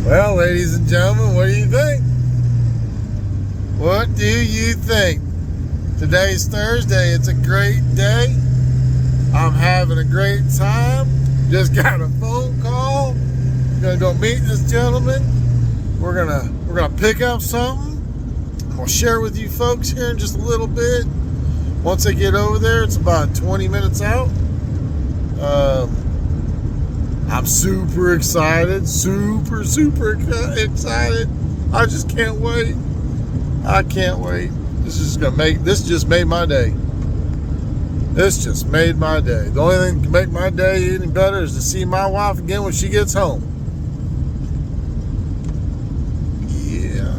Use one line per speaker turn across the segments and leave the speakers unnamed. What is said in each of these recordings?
Well, ladies and gentlemen, what do you think? What do you think? Today's Thursday. It's a great day. I'm having a great time. Just got a phone call. Gonna go meet this gentleman. We're gonna pick up something. I'll share with you folks here in just a little bit. Once I get over there, it's about 20 minutes out. I'm super excited, super excited. I just can't wait. I can't wait. This just made my day. This just made my day. The only thing that can make my day any better is to see my wife again when she gets home. Yeah.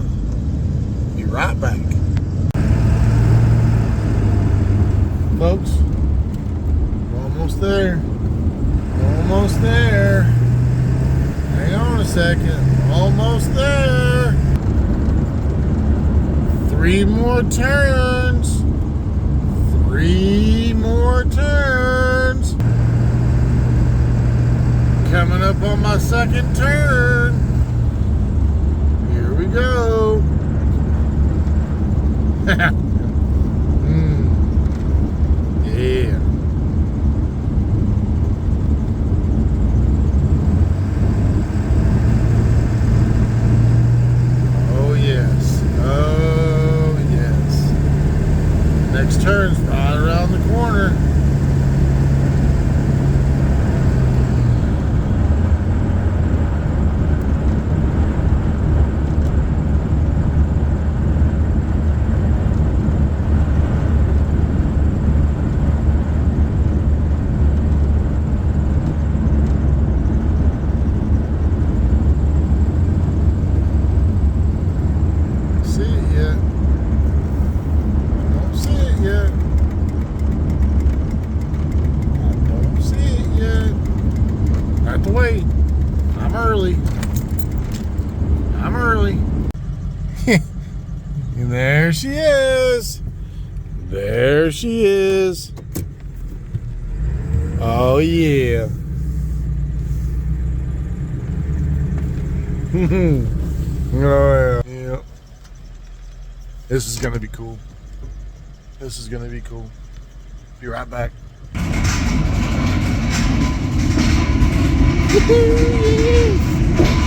Be right back. Folks, we're almost there. Almost there. Hang on a second. Almost there. 3 more turns. 3 more turns. Coming up on my second turn. Here we go. Yeah. Next turn's right around the corner. See it yet? Wait, I'm early. And there she is. There she is. Oh yeah. Oh yeah. This is gonna be cool. This is gonna be cool. Be right back.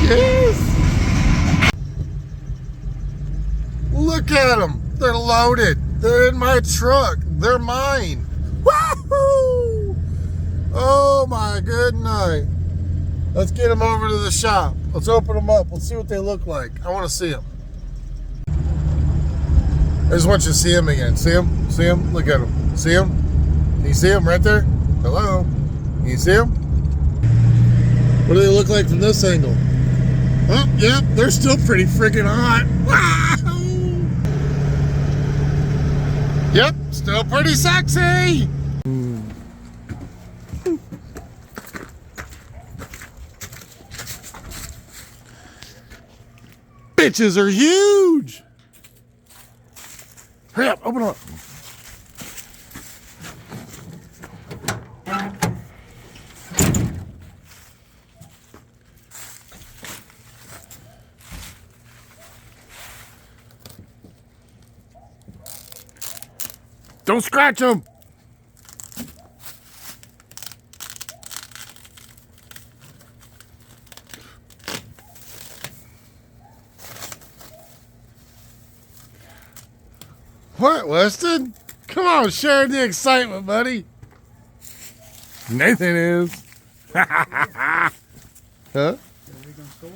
Yes! Look at them. They're loaded. They're in my truck. They're mine. Woohoo! Oh my good night. Let's get them over to the shop. Let's open them up. Let's see what they look like. I want to see them. I just want you to see them again. See them? See them? Look at them. See them? Can you see them right there? Hello? Can you see them? What do they look like from this angle? Oh, yep, they're still pretty freaking hot. Wow! Yep, still pretty sexy. Bitches are huge. Hurry up, open them up. Don't scratch them. What, Weston? Come on, share the excitement, buddy. Nathan is. Huh? Are we going to store?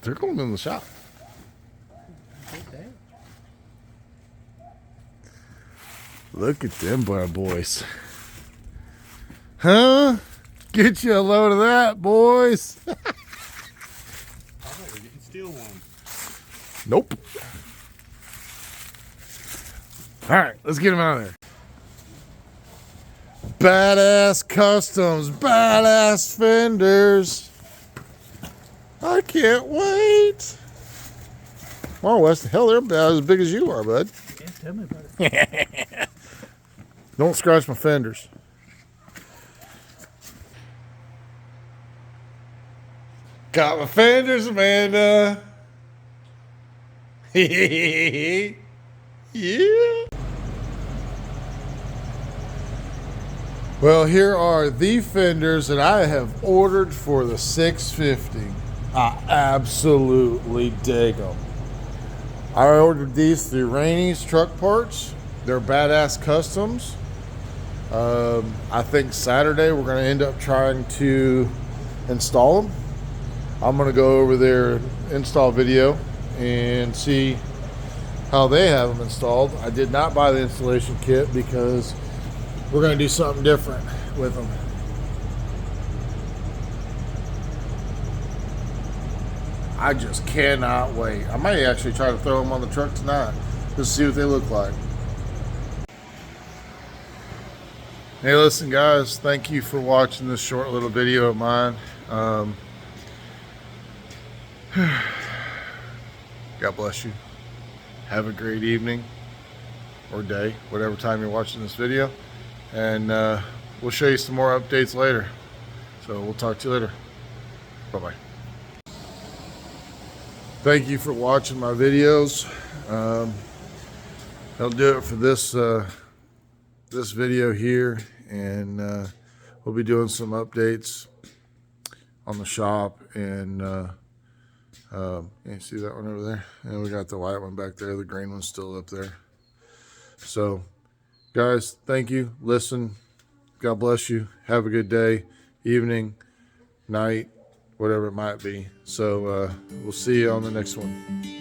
They're going in the shop. Okay. Look at them bad boys. Huh? Get you a load of that, boys. I thought we were getting steel one. Nope. All right, let's get them out of there. Badass customs, badass fenders. I can't wait. Oh, West, hell, they're about as big as you are, bud. Yeah, tell me about it. Don't scratch my fenders. Got my fenders, Amanda. Yeah. Well, here are the fenders that I have ordered for the 650. I absolutely dig them. I ordered these through Rainey's Truck Parts. They're badass customs. I think Saturday we're going to end up trying to install them. I'm going to go over their install video and see how they have them installed. I did not buy the installation kit because we're going to do something different with them. I just cannot wait. I might actually try to throw them on the truck tonight just to see what they look like. Hey, listen guys, thank you for watching this short little video of mine. God bless you. Have a great evening or day, whatever time you're watching this video. And we'll show you some more updates later. So we'll talk to you later. Bye-bye. Thank you for watching my videos. That'll do it for this this video here, and we'll be doing some updates on the shop. And you see that one over there, and we got the white one back there, the green one's still up there. So guys, thank you. Listen, God bless you. Have a good day, evening, night, whatever it might be. So we'll see you on the next one.